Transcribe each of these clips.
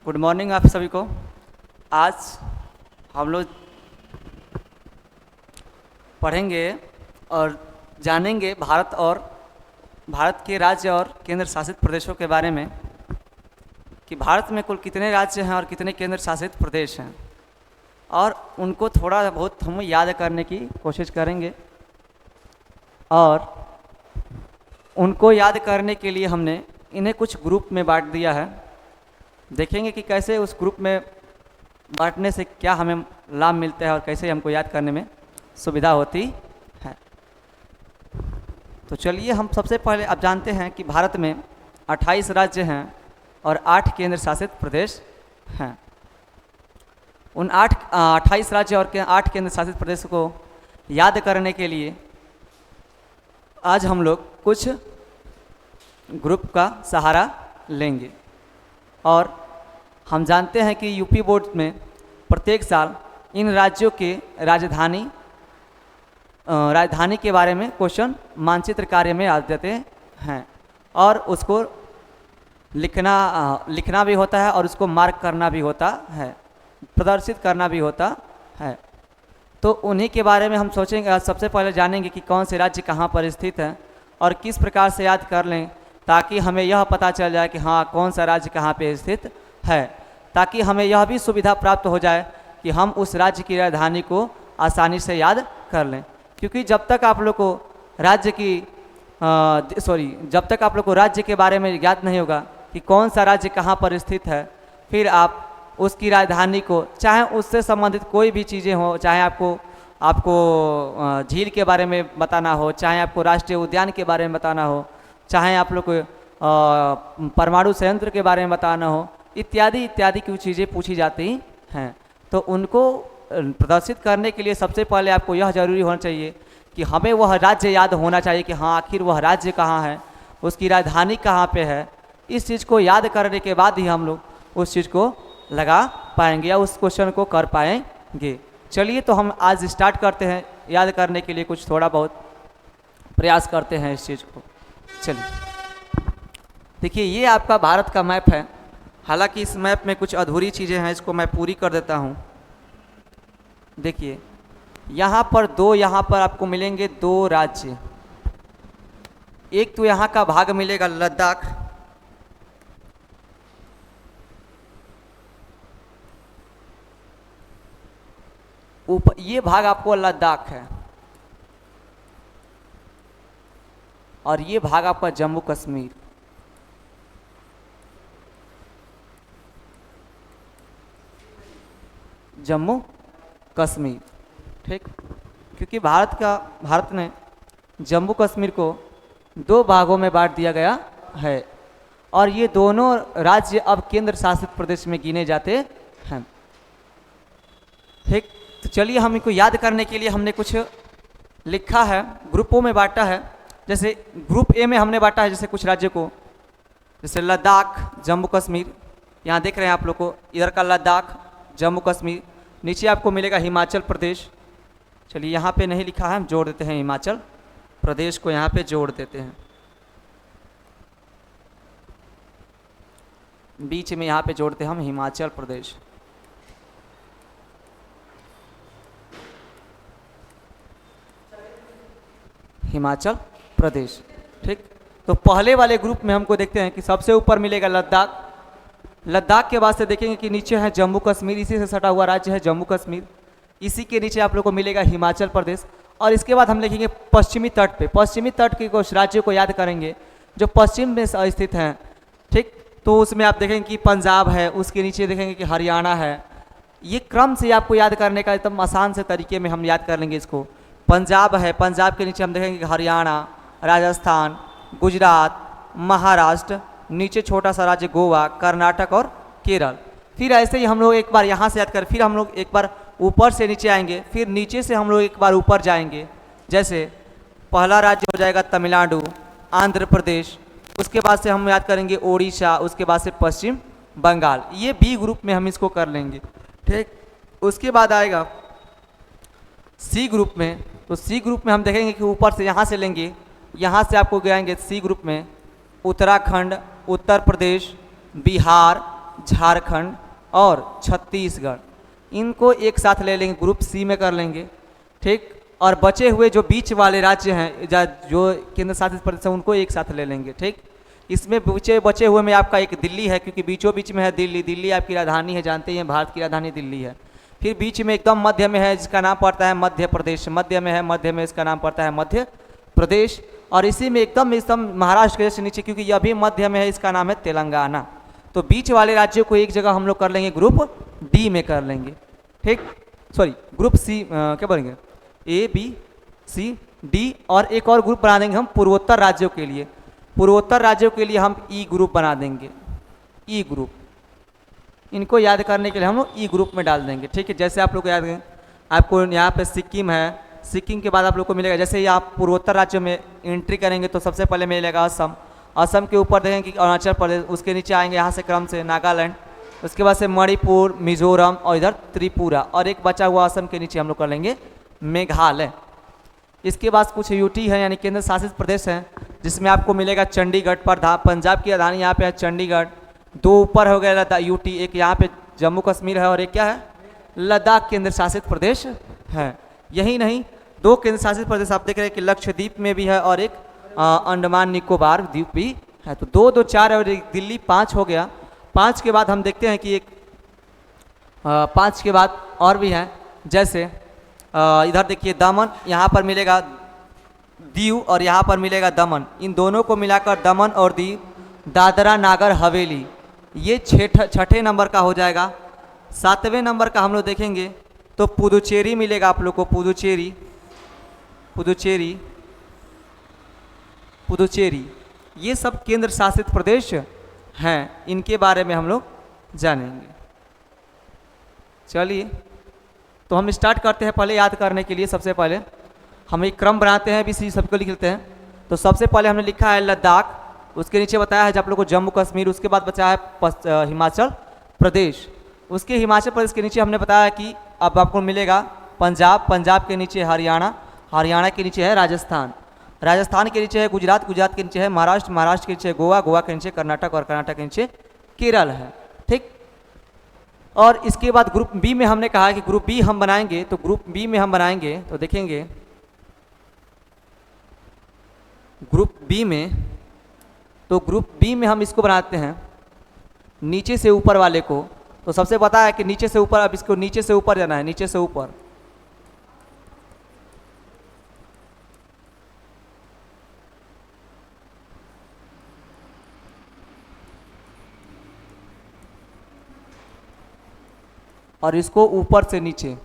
Good morning आप सभी को। आज हम लोग पढ़ेंगे और जानेंगे भारत के राज्य और केंद्र शासित प्रदेशों के बारे में कि भारत में कुल कितने राज्य हैं और कितने केंद्र शासित प्रदेश हैं, और उनको थोड़ा बहुत हम याद करने की कोशिश करेंगे। और उनको याद करने के लिए हमने इन्हें कुछ ग्रुप में बांट दिया है। देखेंगे कि कैसे उस ग्रुप में बांटने से क्या हमें लाभ मिलता है और कैसे हमको याद करने में सुविधा होती है। तो चलिए हम सबसे पहले अब जानते हैं कि भारत में 28 राज्य हैं और 8 केंद्र शासित प्रदेश हैं। उन 28 राज्य और 8 केंद्र शासित प्रदेश को याद करने के लिए आज हम लोग कुछ ग्रुप का सहारा लेंगे। और हम जानते हैं कि यूपी बोर्ड में प्रत्येक साल इन राज्यों के राजधानी के बारे में क्वेश्चन मानचित्र कार्य में आ जाते हैं और उसको लिखना भी होता है और उसको मार्क करना भी होता है, प्रदर्शित करना भी होता है। तो उन्हीं के बारे में हम सोचेंगे, सबसे पहले जानेंगे कि कौन से राज्य कहाँ पर स्थित है और किस प्रकार से याद कर लें ताकि हमें यह पता चल जाए कि हाँ कौन सा राज्य कहाँ पे स्थित है, ताकि हमें यह भी सुविधा प्राप्त हो जाए कि हम उस राज्य की राजधानी को आसानी से याद कर लें। क्योंकि जब तक आप लोग को राज्य के बारे में याद नहीं होगा कि कौन सा राज्य कहाँ पर स्थित है, फिर आप उसकी राजधानी को, चाहे उससे संबंधित कोई भी चीज़ें हो, चाहे आपको झील के बारे में बताना हो, चाहे आपको राष्ट्रीय उद्यान के बारे में बताना हो, चाहे आप लोग को परमाणु संयंत्र के बारे में बताना हो, इत्यादि इत्यादि की चीज़ें पूछी जाती हैं। तो उनको प्रदर्शित करने के लिए सबसे पहले आपको यह जरूरी होना चाहिए कि हमें वह राज्य याद होना चाहिए कि हाँ आखिर वह राज्य कहाँ है, उसकी राजधानी कहाँ पे है। इस चीज़ को याद करने के बाद ही हम लोग उस चीज़ को लगा पाएंगे या उस क्वेश्चन को कर पाएंगे। चलिए तो हम आज स्टार्ट करते हैं, याद करने के लिए कुछ थोड़ा बहुत प्रयास करते हैं इस चीज़ को। चलिए देखिए, ये आपका भारत का मैप है। हालांकि इस मैप में कुछ अधूरी चीज़ें हैं, इसको मैं पूरी कर देता हूँ। देखिए यहाँ पर आपको मिलेंगे 2 राज्य। एक तो यहाँ का भाग मिलेगा लद्दाख, ऊपर ये भाग आपको लद्दाख है, और ये भाग आपका जम्मू कश्मीर। जम्मू कश्मीर, ठीक। क्योंकि भारत ने जम्मू कश्मीर को 2 भागों में बांट दिया गया है और ये दोनों राज्य अब केंद्र शासित प्रदेश में गिने जाते हैं, ठीक। तो चलिए हम इनको याद करने के लिए हमने कुछ लिखा है, ग्रुपों में बांटा है। जैसे ग्रुप ए में हमने बांटा है जैसे कुछ राज्यों को, जैसे लद्दाख, जम्मू कश्मीर। यहाँ देख रहे हैं आप लोग को, इधर का लद्दाख, जम्मू कश्मीर। नीचे आपको मिलेगा हिमाचल प्रदेश। चलिए यहाँ पे नहीं लिखा है, हम जोड़ देते हैं हिमाचल प्रदेश को, यहाँ पे जोड़ देते हैं। बीच में यहाँ पे जोड़ते हैं हम हिमाचल प्रदेश। हिमाचल प्रदेश, ठीक। तो पहले वाले ग्रुप में हमको देखते हैं कि सबसे ऊपर मिलेगा लद्दाख। लद्दाख के बाद से देखेंगे कि नीचे है जम्मू कश्मीर, इसी से सटा हुआ राज्य है जम्मू कश्मीर। इसी के नीचे आप लोग को मिलेगा हिमाचल प्रदेश। और इसके बाद हम लिखेंगे पश्चिमी तट पे, पश्चिमी तट के कुछ राज्यों को याद करेंगे जो पश्चिम में स्थित हैं, ठीक। तो उसमें आप देखेंगे कि पंजाब है, उसके नीचे देखेंगे कि हरियाणा है। ये क्रम से आपको याद करने का एकदम आसान से तरीके में हम याद कर लेंगे इसको। पंजाब है, पंजाब के नीचे हम देखेंगे कि हरियाणा, राजस्थान, गुजरात, महाराष्ट्र, नीचे छोटा सा राज्य गोवा, कर्नाटक और केरल। फिर ऐसे ही हम लोग एक बार यहाँ से याद कर, फिर हम लोग एक बार ऊपर से नीचे आएंगे, फिर नीचे से हम लोग एक बार ऊपर जाएंगे। जैसे पहला राज्य हो जाएगा तमिलनाडु, आंध्र प्रदेश, उसके बाद से हम याद करेंगे ओडिशा, उसके बाद से पश्चिम बंगाल। ये बी ग्रुप में हम इसको कर लेंगे, ठीक। उसके बाद आएगा सी ग्रुप में। तो सी ग्रुप में हम देखेंगे कि ऊपर से यहाँ से लेंगे, यहाँ से आपको गिराएंगे सी ग्रुप में उत्तराखंड, उत्तर प्रदेश, बिहार, झारखंड और छत्तीसगढ़, इनको एक साथ ले लेंगे, ग्रुप सी में कर लेंगे। ठीक, और बचे हुए जो बीच वाले राज्य हैं जो केंद्र शासित प्रदेश हैं उनको एक साथ ले लेंगे। ठीक, इसमें बचे हुए में आपका एक दिल्ली है, क्योंकि बीचों बीच में है दिल्ली। दिल्ली आपकी राजधानी है, जानते हैं भारत की राजधानी दिल्ली है। फिर बीच में एकदम मध्य में है जिसका नाम पड़ता है मध्य प्रदेश, मध्य में है, मध्य में इसका नाम पड़ता है मध्य प्रदेश। और इसी में एकदम महाराष्ट्र के जैसे नीचे, क्योंकि यह भी मध्य में है, इसका नाम है तेलंगाना। तो बीच वाले राज्यों को एक जगह हम लोग कर लेंगे, ग्रुप डी में कर लेंगे। ठीक, सॉरी ग्रुप सी क्या बोलेंगे, ए बी सी डी, और एक और ग्रुप बना देंगे हम पूर्वोत्तर राज्यों के लिए। पूर्वोत्तर राज्यों के लिए हम ई ग्रुप बना देंगे, ई ग्रुप। इनको याद करने के लिए हम लोग ई ग्रुप में डाल देंगे। ठीक है, जैसे आप लोग याद करें, आपको यहाँ पे सिक्किम है, सिक्किम के बाद आप लोग को मिलेगा, जैसे ही आप पूर्वोत्तर राज्यों में एंट्री करेंगे तो सबसे पहले मिलेगा असम। असम के ऊपर देखेंगे कि अरुणाचल प्रदेश, उसके नीचे आएंगे यहाँ से क्रम से नागालैंड, उसके बाद से मणिपुर, मिजोरम और इधर त्रिपुरा, और एक बचा हुआ असम के नीचे हम लोग कर लेंगे मेघालय। इसके बाद कुछ यूटी है यानी केंद्र शासित प्रदेश हैं, जिसमें आपको मिलेगा चंडीगढ़ पर, पंजाब की राजधानी यहाँ पे है चंडीगढ़। दो ऊपर हो गया यूटी, एक यहाँ पे जम्मू कश्मीर है और एक क्या है लद्दाख केंद्र शासित प्रदेश है। यही नहीं, दो केंद्र शासित प्रदेश आप देख रहे हैं कि लक्षद्वीप में भी है और एक अंडमान निकोबार द्वीप भी है। तो दो दो चार और एक दिल्ली, पाँच हो गया। पाँच के बाद हम देखते हैं कि एक पाँच के बाद और भी हैं, जैसे इधर देखिए दमन, यहाँ पर मिलेगा दीव और यहाँ पर मिलेगा दमन। इन दोनों को मिलाकर दमन और दीव, दादरा नागर हवेली, ये छठे नंबर का हो जाएगा। सातवें नंबर का हम लोग देखेंगे तो पुदुचेरी मिलेगा आप लोग को, पुदुचेरी, पुदुचेरी, पुदुचेरी। ये सब केंद्र शासित प्रदेश हैं, इनके बारे में हम लोग जानेंगे। चलिए तो हम स्टार्ट करते हैं। पहले याद करने के लिए सबसे पहले हम एक क्रम बनाते हैं, भी सबको लिख लेते हैं। तो सबसे पहले हमने लिखा है लद्दाख, उसके नीचे बताया है आप लोग को जम्मू कश्मीर, उसके बाद बचा है हिमाचल प्रदेश। उसके हिमाचल प्रदेश के नीचे हमने बताया कि अब आपको मिलेगा पंजाब, पंजाब के नीचे हरियाणा, हरियाणा के नीचे है राजस्थान, राजस्थान के नीचे है गुजरात, गुजरात के नीचे है महाराष्ट्र, महाराष्ट्र के नीचे है गोवा, गोवा के नीचे कर्नाटक और कर्नाटक के नीचे केरल है। ठीक, और इसके बाद ग्रुप बी में हमने कहा कि ग्रुप बी हम बनाएंगे। तो ग्रुप बी में हम बनाएंगे तो देखेंगे ग्रुप बी में, तो ग्रुप बी में हम इसको बनाते हैं नीचे से ऊपर वाले को। तो सबसे पता है कि नीचे से ऊपर, अब इसको नीचे से ऊपर जाना है, नीचे से ऊपर। और इसको ऊपर से नीचे,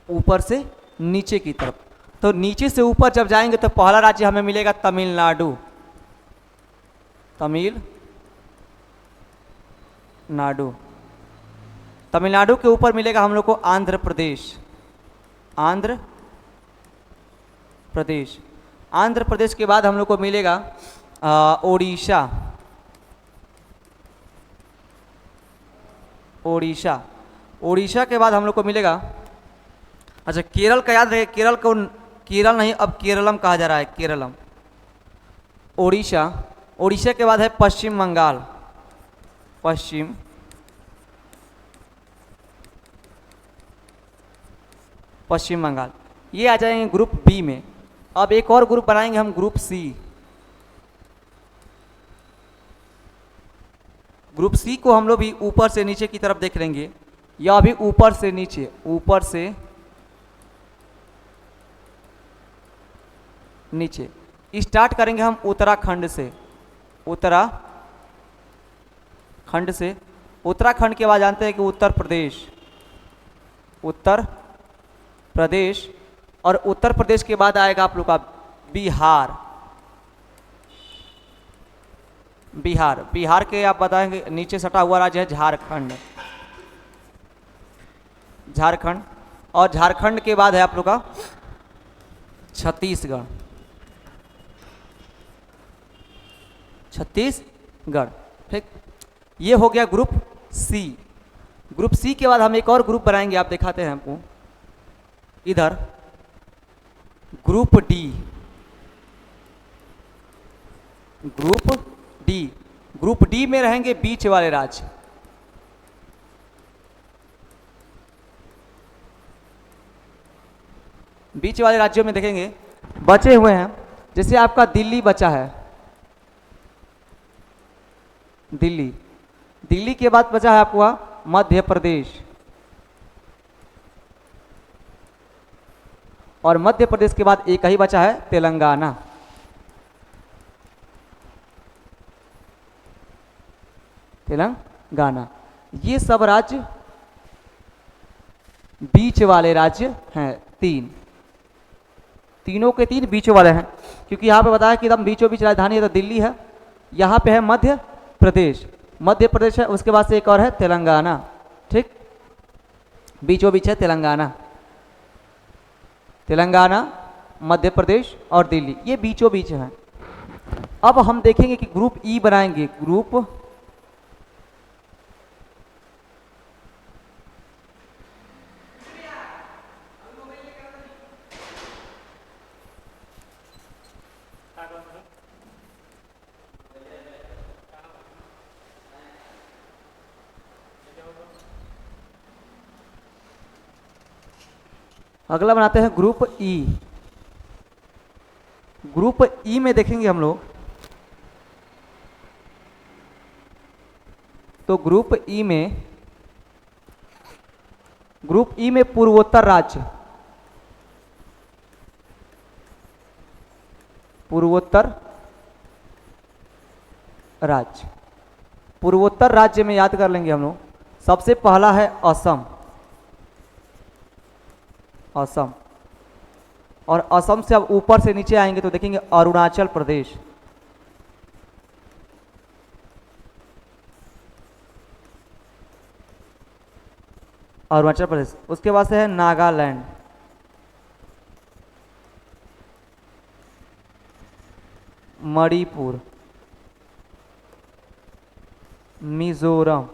ऊपर से नीचे की तरफ। तो नीचे से ऊपर जब जाएंगे तो पहला राज्य हमें मिलेगा तमिलनाडु, तमिलनाडु। तमिलनाडु के ऊपर मिलेगा हम लोग को आंध्र प्रदेश, आंध्र प्रदेश। आंध्र प्रदेश के बाद हम लोग को मिलेगा ओडिशा, ओडिशा। ओडिशा के बाद हम लोग को मिलेगा, अच्छा केरल का याद रहे, केरल को केरल नहीं अब केरलम कहा जा रहा है, केरलम। ओडिशा, ओडिशा के बाद है पश्चिम बंगाल, पश्चिम पश्चिम बंगाल। ये आ जाएंगे ग्रुप बी में। अब एक और ग्रुप बनाएंगे हम, ग्रुप सी। ग्रुप सी को हम लोग भी ऊपर से नीचे की तरफ देख लेंगे, या भी ऊपर से नीचे, ऊपर से नीचे। स्टार्ट करेंगे हम उत्तराखंड से, उत्तराखंड से। उत्तराखंड के बाद जानते हैं कि उत्तर प्रदेश, उत्तर प्रदेश। और उत्तर प्रदेश के बाद आएगा आप लोग का बिहार, बिहार। बिहार के आप बताएंगे नीचे सटा हुआ राज्य है झारखंड, झारखंड। और झारखंड के बाद है आप लोग का छत्तीसगढ़, छत्तीसगढ़। ठीक, ये हो गया ग्रुप सी। ग्रुप सी के बाद हम एक और ग्रुप बनाएंगे, आप दिखाते हैं हमको इधर, group D, group D, group D में रहेंगे बीच वाले राज्य। बीच वाले राज्यों में देखेंगे बचे हुए हैं, जैसे आपका दिल्ली बचा है, दिल्ली, दिल्ली के बाद बचा है आपका मध्य प्रदेश, और मध्य प्रदेश के बाद एक ही बचा है तेलंगाना। तेलंगाना, ये सब राज्य बीच वाले राज्य हैं, तीन, तीनों के तीन बीचों वाले हैं, क्योंकि यहाँ पे बताया कि एकदम बीचों बीच राजधानी है तो दिल्ली है, यहाँ पे है मध्य प्रदेश, मध्य प्रदेश है, उसके बाद से एक और है तेलंगाना, ठीक, बीचों बीच है तेलंगाना, तेलंगाना, मध्य प्रदेश और दिल्ली, ये बीचों बीच हैं। अब हम देखेंगे कि ग्रुप ई बनाएंगे, ग्रुप अगला बनाते हैं ग्रुप ई। ग्रुप ई में देखेंगे हम लोग, तो ग्रुप ई में पूर्वोत्तर राज्य, पूर्वोत्तर राज्य, पूर्वोत्तर राज्य में याद कर लेंगे हम लोग, सबसे पहला है असम, असम, और असम से अब ऊपर से नीचे आएंगे तो देखेंगे अरुणाचल प्रदेश, अरुणाचल प्रदेश, उसके बाद से है नागालैंड, मणिपुर, मिजोरम,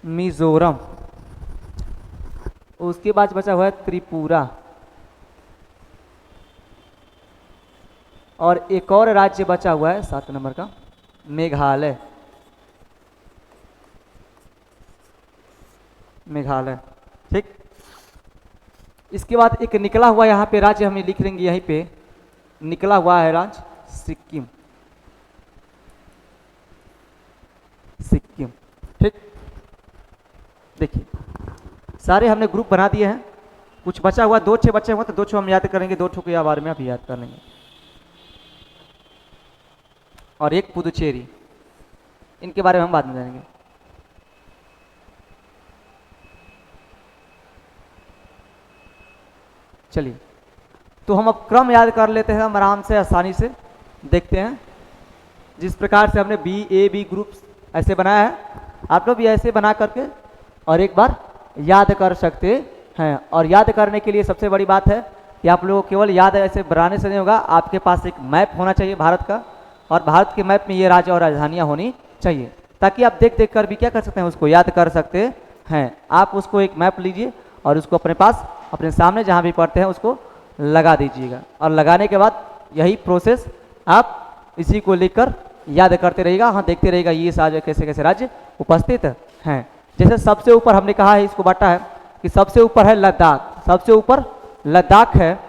मिजोरम, उसके बाद बचा हुआ है त्रिपुरा, और एक और राज्य बचा हुआ है 7 नंबर का, मेघालय, मेघालय, ठीक। इसके बाद एक निकला हुआ यहाँ पे राज्य हमें लिख लेंगे, यहीं पे निकला हुआ है राज्य सिक्किम, सिक्किम, ठीक। देखिए सारे हमने ग्रुप बना दिए हैं, कुछ बचा हुआ 2 6 बचे हुए तो 2 6 हम याद करेंगे, 2 ठो के बारे में आप याद कर लेंगे, और एक पुदुचेरी, इनके बारे में हम बाद में जानेंगे। चलिए तो हम अब क्रम याद कर लेते हैं, हम आराम से आसानी से देखते हैं, जिस प्रकार से हमने बी ग्रुप ऐसे बनाया है, आप लोग भी ऐसे बना करके और एक बार याद कर सकते हैं। और याद करने के लिए सबसे बड़ी बात है कि आप लोगों को केवल याद ऐसे बनाने से नहीं होगा, आपके पास एक मैप होना चाहिए भारत का, और भारत के मैप में ये राज्य और राजधानियाँ होनी चाहिए, ताकि आप देख देख कर भी क्या कर सकते हैं, उसको याद कर सकते हैं। आप उसको एक मैप लीजिए और उसको अपने पास, अपने सामने जहाँ भी पढ़ते हैं उसको लगा दीजिएगा, और लगाने के बाद यही प्रोसेस आप इसी को लेकर याद करते रहिएगा, हाँ देखते रहेगा ये राज्य कैसे कैसे राज्य उपस्थित हैं। जैसे सबसे ऊपर हमने कहा है, इसको बांटा है कि सबसे ऊपर है लद्दाख, सबसे ऊपर लद्दाख है,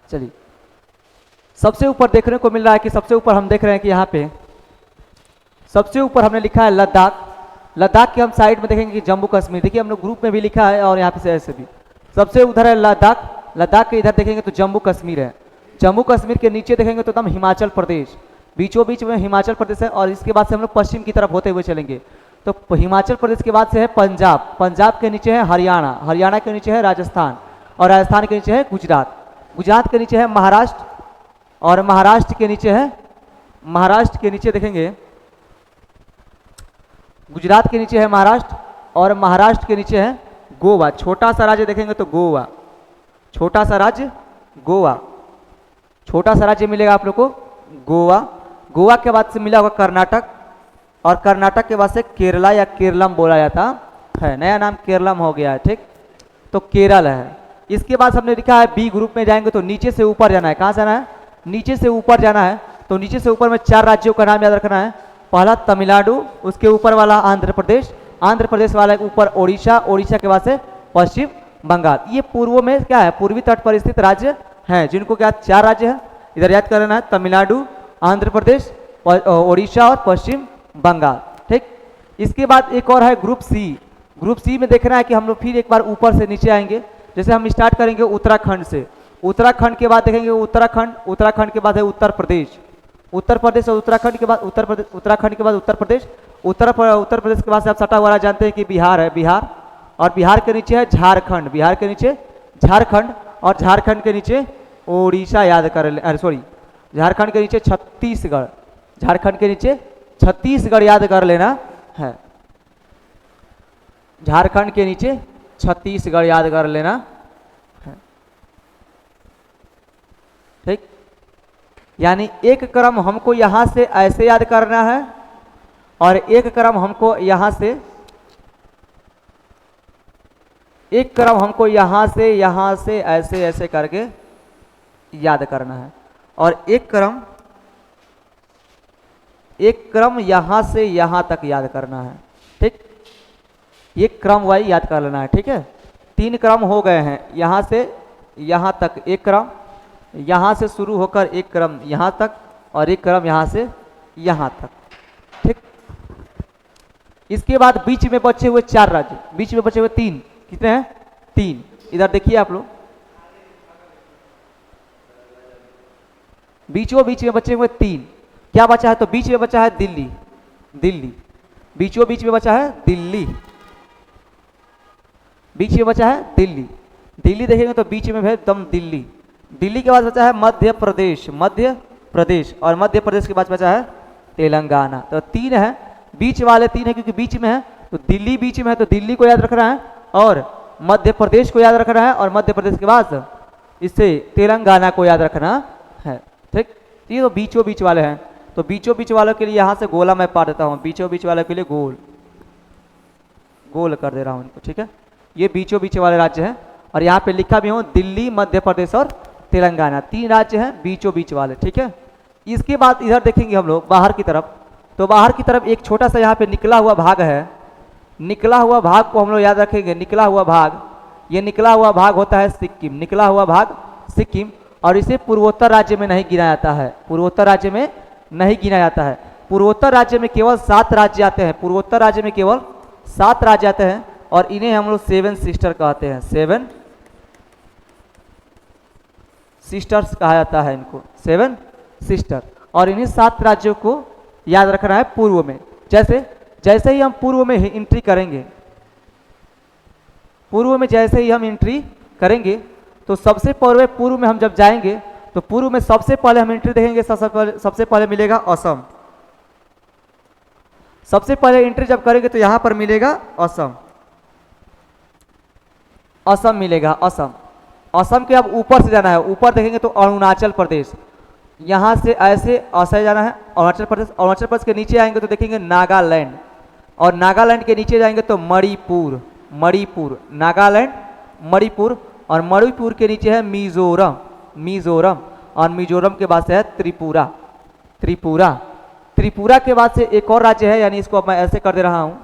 चलिए सबसे ऊपर देखने को मिल रहा है कि सबसे ऊपर हम देख रहे हैं कि यहाँ पे सबसे ऊपर हमने लिखा है लद्दाख। लद्दाख के हम साइड में देखेंगे कि जम्मू कश्मीर, देखिए हम लोग ग्रुप में भी लिखा है और यहाँ पे से ऐसे भी, सबसे उधर है लद्दाख, लद्दाख के इधर देखेंगे तो जम्मू कश्मीर है, जम्मू कश्मीर के नीचे देखेंगे तो एकदम हिमाचल प्रदेश, बीचों बीच में हिमाचल प्रदेश है, और इसके बाद से हम लोग पश्चिम की तरफ होते हुए चलेंगे तो हिमाचल प्रदेश के बाद से है पंजाब, पंजाब के नीचे है हरियाणा, हरियाणा के नीचे है राजस्थान, और राजस्थान के नीचे है गुजरात, गुजरात के नीचे है महाराष्ट्र, और महाराष्ट्र के नीचे है, महाराष्ट्र के नीचे देखेंगे गुजरात के नीचे है महाराष्ट्र, और महाराष्ट्र के नीचे है गोवा, छोटा सा राज्य देखेंगे तो गोवा, छोटा सा राज्य गोवा, छोटा सा राज्य मिलेगा आप लोग को गोवा। गोवा के बाद से मिला होगा कर्नाटक, और कर्नाटक के बाद से केरला या केरलम बोला जाता है, नया नाम केरलम हो गया है, ठीक। तो केरल है। इसके बाद हमने लिखा है बी ग्रुप में जाएंगे तो नीचे से ऊपर जाना है। कहाँ जाना है? नीचे से ऊपर जाना है। तो नीचे से ऊपर में 4 राज्यों का नाम याद रखना है। पहला तमिलनाडु, उसके ऊपर वाला आंध्र प्रदेश, आंध्र प्रदेश वाला के ऊपर ओडिशा, ओडिशा के बाद से पश्चिम बंगाल। ये पूर्व में क्या है? पूर्वी तट पर स्थित राज्य हैं, जिनको क्या 4 राज्य है, इधर याद करना है, तमिलनाडु, आंध्र प्रदेश, ओडिशा और पश्चिम बंगाल, ठीक। इसके बाद एक और है ग्रुप सी। ग्रुप सी में देखना है कि हम लोग फिर एक बार ऊपर से नीचे आएंगे। जैसे हम स्टार्ट करेंगे उत्तराखंड से, उत्तराखंड के बाद देखेंगे उत्तराखंड, उत्तराखंड के बाद है उत्तर प्रदेश, उत्तर प्रदेश और उत्तराखंड के बाद उत्तर प्रदेश, उत्तराखंड के बाद उत्तर प्रदेश, उत्तर प्रदेश के बाद से आप सटा हुआ जानते हैं कि बिहार है, बिहार, और बिहार के नीचे है झारखंड, बिहार के नीचे झारखंड, और झारखंड के नीचे ओडिशा याद कर ले, अरे सॉरी, झारखंड के नीचे छत्तीसगढ़, झारखंड के नीचे छत्तीसगढ़ याद कर लेना है, झारखंड के नीचे छत्तीसगढ़ याद कर लेना है, ठीक। यानी एक क्रम हमको यहां से ऐसे याद करना है और एक क्रम हमको यहां से, एक क्रम हमको यहां से ऐसे ऐसे करके याद करना है, और एक क्रम यहां से यहां तक याद करना है, ठीक। ये क्रम वाइज याद कर लेना है, ठीक है। 3 क्रम हो गए हैं, यहां से यहां तक एक क्रम, यहां से शुरू होकर एक क्रम यहां तक, और एक क्रम यहां से यहां तक, ठीक। इसके बाद बीच में बचे हुए 4 राज्य, बीच में बचे हुए 3, कितने हैं? 3। इधर देखिए आप लोग, बीचों बीच में बचे हुए 3, क्या बचा है? तो बीच में बचा है दिल्ली, दिल्ली, बीचों बीच में बचा है दिल्ली, बीच में बचा है दिल्ली, दिल्ली देखेंगे तो बीच में है एकदम दिल्ली, दिल्ली के बाद बचा है मध्य प्रदेश, मध्य प्रदेश, और मध्य प्रदेश के बाद बचा है तेलंगाना। तो 3 है, बीच वाले 3 है क्योंकि बीच में है, तो दिल्ली बीच में है तो दिल्ली को याद रखना है, और मध्य प्रदेश को याद रखना है, और मध्य प्रदेश के बाद इससे तेलंगाना को याद रखना है, ठीक। ये तो बीचों बीच वाले हैं, तो बीचों बीच वालों के लिए यहाँ से गोला मैं पा देता हूँ, बीचों बीच वालों के लिए गोल, गोल कर दे रहा हूँ इनको, ठीक है। ये बीचों बीच वाले राज्य हैं, और यहाँ पे लिखा भी हूँ दिल्ली, मध्य प्रदेश और तेलंगाना, 3 राज्य हैं बीचों बीच वाले, ठीक है। इसके बाद इधर देखेंगे हम लोग बाहर की तरफ, तो बाहर की तरफ एक छोटा सा यहाँ पे निकला हुआ भाग है, निकला हुआ भाग को हम लोग याद रखेंगे, निकला हुआ भाग, ये निकला हुआ भाग होता है सिक्किम, निकला हुआ भाग सिक्किम, और इसे पूर्वोत्तर राज्य में नहीं गिना जाता है, पूर्वोत्तर राज्य में नहीं गिना जाता है। पूर्वोत्तर राज्य में केवल 7 राज्य आते हैं, पूर्वोत्तर राज्य में केवल 7 राज्य आते हैं, और इन्हें हम लोग 7 सिस्टर कहते हैं, 7 सिस्टर्स कहा जाता है इनको, 7 सिस्टर, और इन्हीं 7 राज्यों को याद रखना है पूर्व में। जैसे ही हम पूर्व में एंट्री करेंगे, पूर्व में जैसे ही हम एंट्री करेंगे, तो सबसे पहले पूर्व में हम जब जाएंगे तो पूर्व में सबसे पहले हम एंट्री देखेंगे, सबसे पहले मिलेगा असम, सबसे पहले एंट्री जब करेंगे तो यहां पर मिलेगा असम, असम मिलेगा, असम, असम के अब ऊपर से जाना है, ऊपर देखेंगे तो अरुणाचल प्रदेश, यहाँ से ऐसे ऐसे जाना है अरुणाचल प्रदेश, अरुणाचल प्रदेश के नीचे आएंगे तो देखेंगे नागालैंड, और नागालैंड के नीचे जाएंगे तो मणिपुर, मणिपुर, नागालैंड, मणिपुर, और मणिपुर के नीचे है मिजोरम, मिजोरम, और मिजोरम के बाद से है त्रिपुरा, त्रिपुरा, त्रिपुरा के बाद से एक और राज्य है, यानी इसको अब मैं ऐसे कर दे रहा हूँ,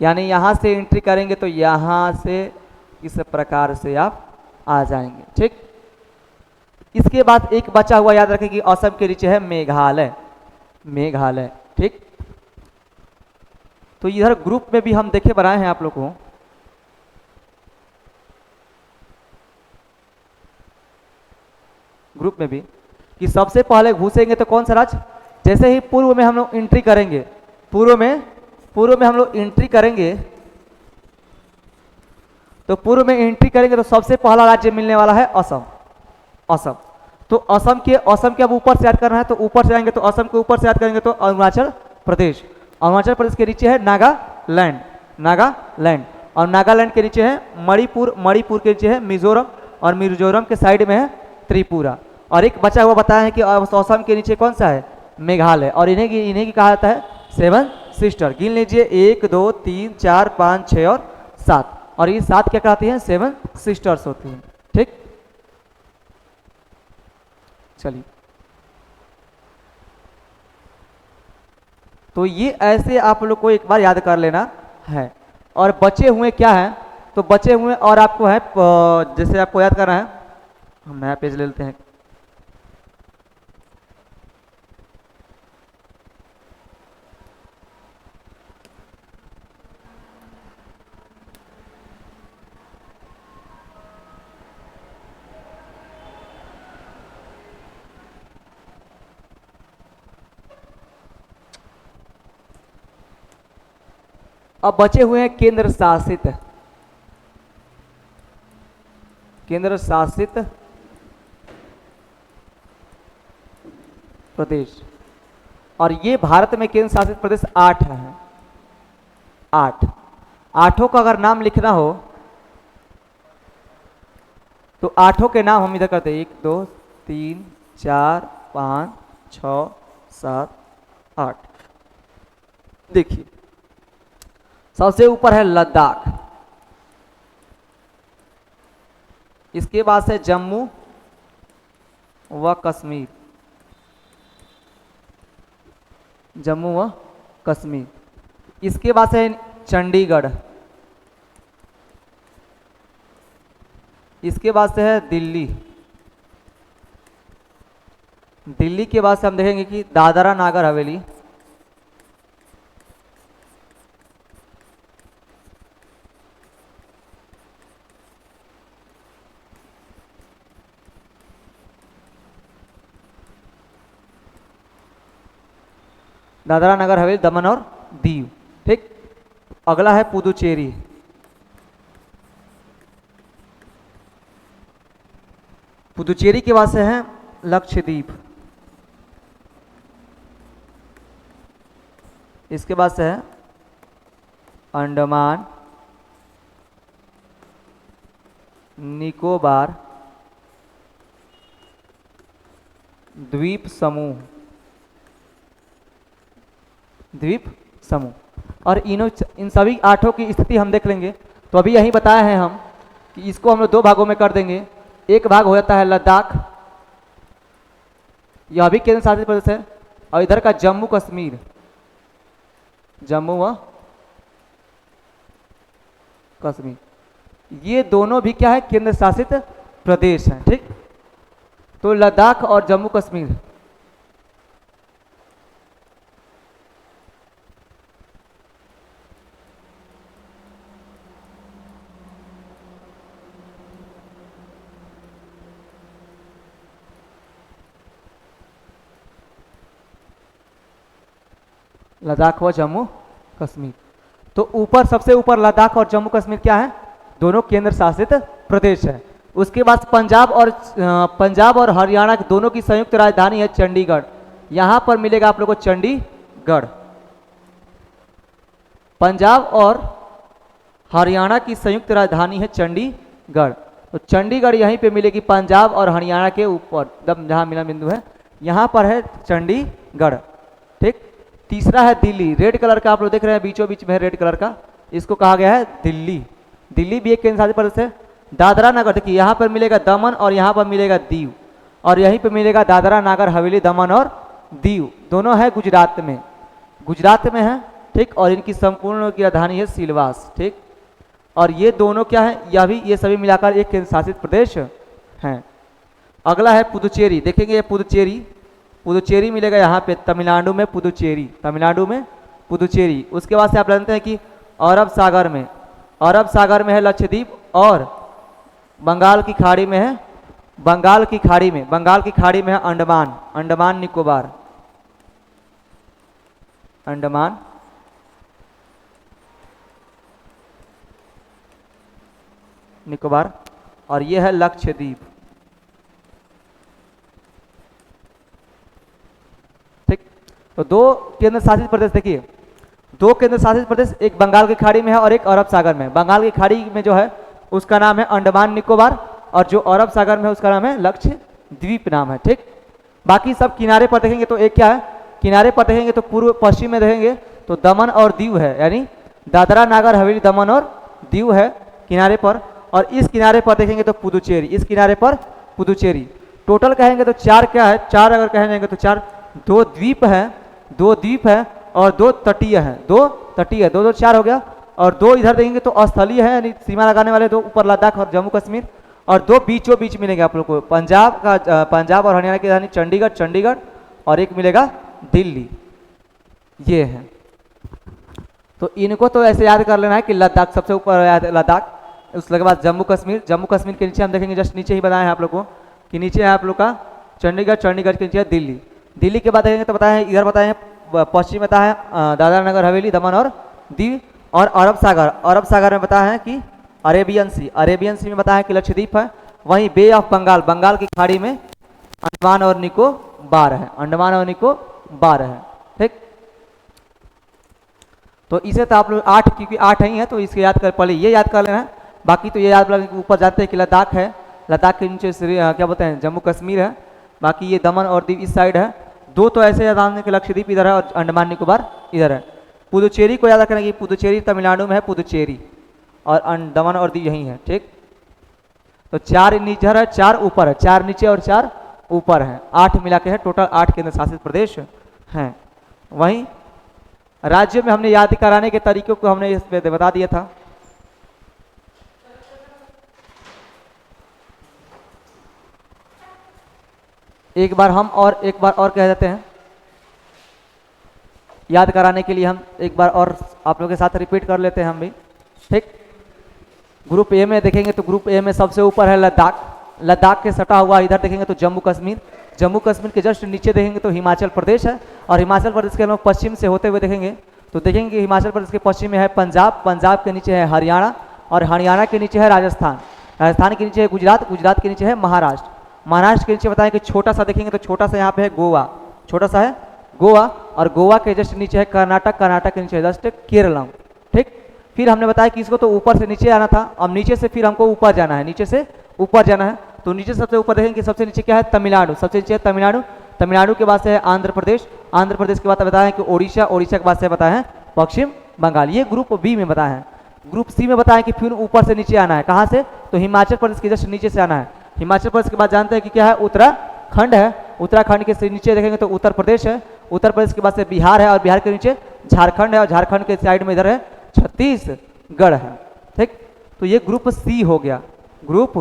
यानी यहाँ से एंट्री करेंगे तो यहाँ से इस प्रकार से आप आ जाएंगे, ठीक। इसके बाद एक बचा हुआ याद रखें कि असम के नीचे है मेघालय, मेघालय, ठीक। तो इधर ग्रुप में भी हम देखे बनाए हैं आप लोग को, ग्रुप में भी, कि सबसे पहले घुसेंगे तो कौन सा राज्य, जैसे ही पूर्व में हम लोग एंट्री करेंगे, पूर्व में हम लोग एंट्री करेंगे, तो पूर्व में एंट्री करेंगे तो सबसे पहला राज्य मिलने वाला है असम, असम। तो असम के अब ऊपर से याद करना है, तो ऊपर से आएंगे तो असम के ऊपर से याद करेंगे तो अरुणाचल प्रदेश, अरुणाचल प्रदेश के नीचे है नागालैंड, नागालैंड, और नागालैंड के नीचे है मणिपुर, मणिपुर के नीचे है मिजोरम, और मिजोरम के साइड में है त्रिपुरा, और एक बचा हुआ बताया है कि असम के नीचे कौन सा है, मेघालय, और इन्हें की कहा जाता है सेवन सिस्टर। गिन लीजिए 1 2 3 4 5 6 और 7, और ये 7 क्या कहती हैं, सेवन सिस्टर्स होती हैं। ठीक, चलिए तो ये ऐसे आप लोग को एक बार याद कर लेना है। और बचे हुए क्या है, तो बचे हुए और आपको है जैसे आपको याद करना है, हम नया पेज ले लेते हैं। अब बचे हुए हैं केंद्र शासित प्रदेश, और ये भारत में केंद्र शासित प्रदेश 8 हैं। 8, आठों का अगर नाम लिखना हो तो आठों के नाम हम इधर करते हैं, 1 2 3 4 5 6 7 8। देखिए सबसे ऊपर है लद्दाख, इसके बाद से जम्मू व कश्मीर, जम्मू व कश्मीर, इसके बाद से चंडीगढ़, इसके बाद से है दिल्ली, दिल्ली के बाद से हम देखेंगे कि दादरा नागर हवेली, दादरा नगर हवेली, दमन और दीव। ठीक, अगला है पुदुचेरी, पुदुचेरी के बाद से है लक्षद्वीप, इसके बाद से है अंडमान निकोबार द्वीप समूह, द्वीप समूह। और इन सभी आठों की स्थिति हम देख लेंगे। तो अभी यही बताया है हम कि इसको हम लोग 2 भागों में कर देंगे। एक भाग हो जाता है लद्दाख, यह भी केंद्र शासित प्रदेश है, और इधर का जम्मू कश्मीर, जम्मू व कश्मीर, ये दोनों भी क्या है, केंद्र शासित प्रदेश हैं। ठीक, तो लद्दाख और जम्मू कश्मीर, लद्दाख व जम्मू कश्मीर। तो ऊपर सबसे ऊपर लद्दाख और जम्मू कश्मीर क्या है, दोनों केंद्र शासित प्रदेश है। उसके बाद पंजाब और हरियाणा दोनों की संयुक्त राजधानी है चंडीगढ़, यहां पर मिलेगा आप लोग को चंडीगढ़। पंजाब और हरियाणा की संयुक्त राजधानी है चंडीगढ़, तो चंडीगढ़ यहीं पे मिलेगी, पंजाब और हरियाणा के ऊपर एकदम जहां मिलन बिंदु है यहां पर है चंडीगढ़। ठीक, तीसरा है दिल्ली, रेड कलर का आप लोग देख रहे हैं, बीचों बीच में है रेड कलर का, इसको कहा गया है दिल्ली। दिल्ली भी एक केंद्र शासित प्रदेश है। दादरा नगर, देखिए यहाँ पर मिलेगा दमन और यहाँ पर मिलेगा दीव, और यहीं पर मिलेगा दादरा नागर हवेली, दमन और दीव, दोनों है गुजरात में, गुजरात में है। ठीक, और इनकी संपूर्ण की राजधानी है सिलवास। ठीक, और ये दोनों क्या है, यह भी, ये सभी मिलाकर एक केंद्र शासित प्रदेश हैं। अगला है पुदुचेरी, देखेंगे ये पुदुचेरी, पुदुचेरी मिलेगा यहाँ पे तमिलनाडु में, पुदुचेरी, तमिलनाडु में पुदुचेरी। उसके बाद से आप जानते हैं कि अरब सागर में, अरब सागर में है लक्षद्वीप, और बंगाल की खाड़ी में है, बंगाल की खाड़ी में, बंगाल की खाड़ी में है अंडमान, अंडमान निकोबार, अंडमान निकोबार, और ये है लक्षद्वीप। ठीक, तो 2 केंद्र शासित प्रदेश, देखिए 2 केंद्र शासित प्रदेश, एक बंगाल की खाड़ी में है और एक अरब सागर में। बंगाल की खाड़ी में जो है उसका नाम है अंडमान निकोबार, और जो अरब सागर में है उसका नाम है लक्षद्वीप। द्वीप नाम है। ठीक, बाकी सब किनारे पर देखेंगे तो एक क्या है, किनारे पर देखेंगे तो पूर्व पश्चिम में देखेंगे तो दमन और दीव है, यानी दादरा नागर हवेली दमन और दीव है किनारे पर। और इस किनारे पर देखेंगे तो पुदुचेरी, इस किनारे पर पुदुचेरी। टोटल कहेंगे तो चार क्या है, चार अगर कहेंगे तो चार, दो द्वीप है, दो द्वीप है और दो तटीय है, दो तटीय, दो दो चार हो गया। और दो इधर देखेंगे तो स्थलीय है, यानी सीमा लगाने वाले दो, ऊपर लद्दाख और जम्मू कश्मीर। और दो बीचों बीच मिलेंगे आप लोग को, पंजाब का, पंजाब और हरियाणा की राजधानी चंडीगढ़, चंडीगढ़, और एक मिलेगा दिल्ली, ये है। तो इनको तो ऐसे याद कर लेना है कि लद्दाख सबसे ऊपर है, लद्दाख, उसके बाद जम्मू कश्मीर, जम्मू कश्मीर के नीचे हम देखेंगे जस्ट नीचे ही बताया है आप लोग को कि नीचे है आप लोग का चंडीगढ़, चंडीगढ़ के नीचे है दिल्ली, दिल्ली के बाद देखेंगे तो बताया है इधर बताए हैं पश्चिम बताया है दादरा नगर हवेली दमन और दीव। और अरब सागर, अरब सागर में बताया है कि अरेबियन सी, अरेबियन सी में बताया है कि लक्षद्वीप है। वहीं बे ऑफ बंगाल, बंगाल की खाड़ी में अंडमान और निकोबार है, अंडमान और निकोबार है। ठीक, तो इसे तो आप लोग 8, क्योंकि 8 ही है तो इसके याद कर, पहले ये याद कर लेना है। बाकी तो ये याद ऊपर जाते हैं कि लद्दाख है, लद्दाख के नीचे क्या बोलते हैं जम्मू कश्मीर है, बाकी ये दमन और दीव इस साइड है। दो तो ऐसे याद रखने के लक्षद्वीप इधर है और अंडमान निकोबार इधर है। पुदुचेरी को याद रखना कि पुदुचेरी तमिलनाडु में है, पुदुचेरी, और दमन और दीव यहीं है। ठीक, तो 4 नीचे है, 4 ऊपर है, 4 नीचे और 4 ऊपर है, 8 मिला के है, टोटल 8 केंद्र शासित प्रदेश हैं। वहीं राज्य में हमने याद कराने के तरीकों को हमने इस पे बता दिया था। एक बार कह देते हैं, याद कराने के लिए हम एक बार और आप लोगों के साथ रिपीट कर लेते हैं हम भी। ठीक, ग्रुप ए में देखेंगे तो ग्रुप ए में सबसे ऊपर है लद्दाख, लद्दाख के सटा हुआ इधर देखेंगे तो जम्मू कश्मीर, जम्मू कश्मीर के जस्ट नीचे देखेंगे तो हिमाचल प्रदेश है। और हिमाचल प्रदेश के हम लोग पश्चिम से होते हुए देखेंगे तो देखेंगे कि हिमाचल प्रदेश के पश्चिम में है पंजाब, पंजाब के नीचे है हरियाणा, और हरियाणा के नीचे है राजस्थान, राजस्थान के नीचे है गुजरात, गुजरात के नीचे है महाराष्ट्र, महाराष्ट्र के नीचे बताएं कि छोटा सा देखेंगे तो छोटा सा यहाँ पे है गोवा, छोटा सा है गोवा, और गोवा के जस्ट नीचे है कर्नाटक, कर्नाटक के नीचे है जस्ट केरलम। ठीक, फिर हमने बताया कि इसको तो ऊपर से नीचे आना था, अब नीचे से फिर हमको ऊपर जाना है, नीचे से ऊपर जाना है। तो नीचे सबसे ऊपर देखेंगे सबसे नीचे क्या है, तमिलनाडु, सबसे नीचे है तमिलनाडु, तमिलनाडु के बाद से है आंध्र प्रदेश, आंध्र प्रदेश के बाद बताया कि ओडिशा, ओडिशा के बाद से बताया है पश्चिम बंगाल। ये ग्रुप बी में बताया है। ग्रुप सी में बताया कि फिर ऊपर से नीचे आना है, कहाँ से, तो हिमाचल प्रदेश के जस्ट नीचे से आना है। हिमाचल प्रदेश के बाद जानते हैं कि क्या है, उत्तराखंड है, उत्तराखंड के नीचे देखेंगे तो उत्तर प्रदेश है, उत्तर प्रदेश के बाद से बिहार है, और बिहार के नीचे झारखंड है, और झारखंड के साइड में इधर है छत्तीसगढ़ है। ठीक, तो ये ग्रुप सी हो गया, ग्रुप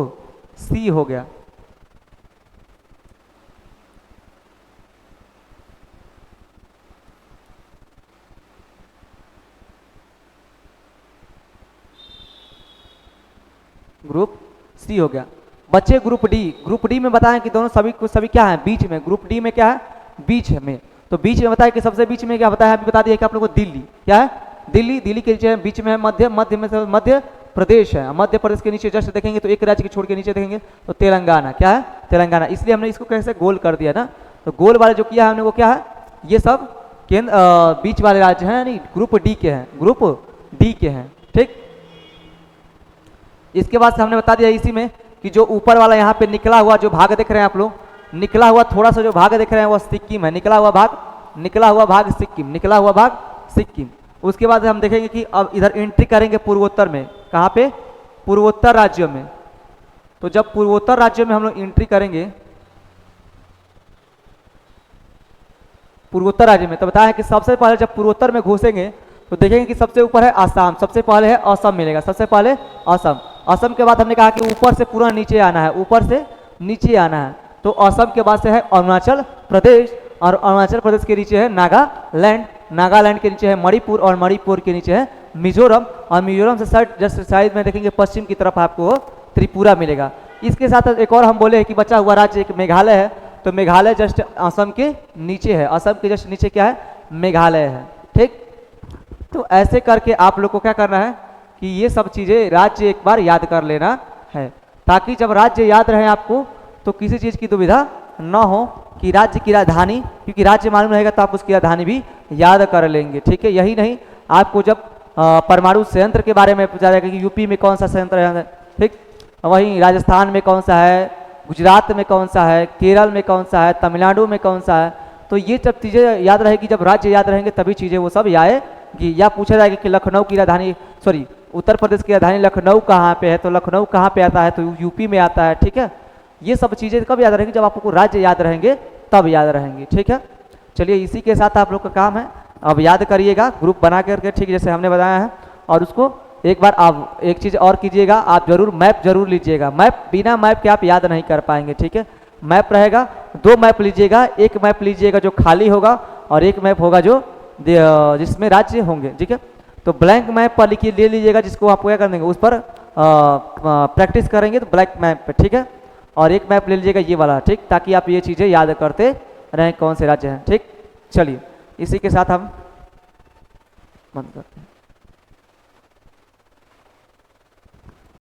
सी हो गया। ग्रुप सी हो गया। बच्चे ग्रुप डी, ग्रुप डी में बताएं कि दोनों सभी क्या है, बीच में, ग्रुप डी में क्या है, बीच में। तो बीच में बताया कि सबसे बीच में क्या बताया है, अभी बता दिया कि आप लोगों को दिल्ली, क्या है, दिल्ली, दिल्ली के नीचे बीच में है मध्य, मध्य में से मध्य प्रदेश है, मध्य प्रदेश के नीचे जस्ट देखेंगे तो एक राज्य के छोड़ के नीचे देखेंगे तो तेलंगाना, क्या है, तेलंगाना। इसलिए हमने इसको कैसे गोल कर दिया ना, तो गोल वाले जो किया है हमने वो क्या है, ये सब केंद्र बीच वाले राज्य हैं, यानी ग्रुप डी के हैं, ग्रुप डी के हैं। ठीक, इसके बाद से हमने बता दिया इसी में कि जो ऊपर वाला यहाँ पे निकला हुआ जो भाग देख रहे हैं आप लोग, निकला हुआ थोड़ा सा जो भाग देख रहे हैं वो सिक्किम है, निकला हुआ भाग सिक्किम, निकला हुआ भाग सिक्किम। उसके बाद हम देखेंगे कि अब इधर एंट्री करेंगे पूर्वोत्तर में, कहाँ पे, पूर्वोत्तर राज्यों में। तो जब पूर्वोत्तर राज्यों में हम लोग एंट्री करेंगे पूर्वोत्तर राज्य में, तो बताया कि सबसे पहले जब पूर्वोत्तर में घुसेंगे तो देखेंगे कि सबसे ऊपर है आसाम, सबसे पहले है असम मिलेगा, सबसे पहले असम। असम के बाद हमने कहा कि ऊपर से पूरा नीचे आना है, ऊपर से नीचे आना है, तो असम के बाद से है अरुणाचल प्रदेश, और अरुणाचल प्रदेश के नीचे है नागालैंड, नागालैंड के नीचे है मणिपुर, और मणिपुर के नीचे है मिजोरम, और मिजोरम से जस्ट साइड में देखेंगे पश्चिम की तरफ आपको त्रिपुरा मिलेगा। इसके साथ एक और हम बोले कि बचा हुआ राज्य एक मेघालय है, तो मेघालय जस्ट असम के नीचे है, असम के जस्ट नीचे क्या है, मेघालय है। ठीक, तो ऐसे करके आप लोग को क्या करना है कि ये सब चीज़ें राज्य एक बार याद कर लेना है, ताकि जब राज्य याद रहे आपको तो किसी चीज़ की दुविधा न हो कि राज्य की राजधानी, क्योंकि राज्य मालूम रहेगा तो आप उसकी राजधानी भी याद कर लेंगे। ठीक है, यही नहीं, आपको जब परमाणु संयंत्र के बारे में पूछा जाएगा कि यूपी में कौन सा संयंत्र है, ठीक, वहीं राजस्थान में कौन सा है, गुजरात में कौन सा है, केरल में कौन सा है, तमिलनाडु में कौन सा है। तो ये सब चीज़ें याद रहेगी, जब राज्य याद रहेंगे तभी चीज़ें वो सब आएगी। या पूछा जाएगा कि लखनऊ की राजधानी, सॉरी उत्तर प्रदेश की राजधानी लखनऊ कहाँ पे है, तो लखनऊ कहाँ पे आता है, तो यूपी में आता है। ठीक है, ये सब चीज़ें कब याद रहेंगी, जब आपको राज्य याद रहेंगे तब याद रहेंगी। ठीक है, चलिए इसी के साथ आप लोग का काम है, अब याद करिएगा ग्रुप बना करके, ठीक जैसे हमने बताया है। और उसको एक बार आप एक चीज़ और कीजिएगा, आप जरूर मैप जरूर लीजिएगा। मैप बिना मैप के आप याद नहीं कर पाएंगे। ठीक है, मैप रहेगा, 2 मैप लीजिएगा, एक मैप लीजिएगा जो खाली होगा और एक मैप होगा जो जिसमें राज्य होंगे। ठीक है, तो ब्लैंक मैप पर लिखिए, ले लीजिएगा, जिसको आप क्या कर देंगे उस पर प्रैक्टिस करेंगे तो ब्लैंक मैप पे। ठीक है, और एक मैप ले लीजिएगा ये वाला, ठीक, ताकि आप ये चीज़ें याद करते रहें कौन से राज्य हैं। ठीक, चलिए इसी के साथ हम बंद करते हैं।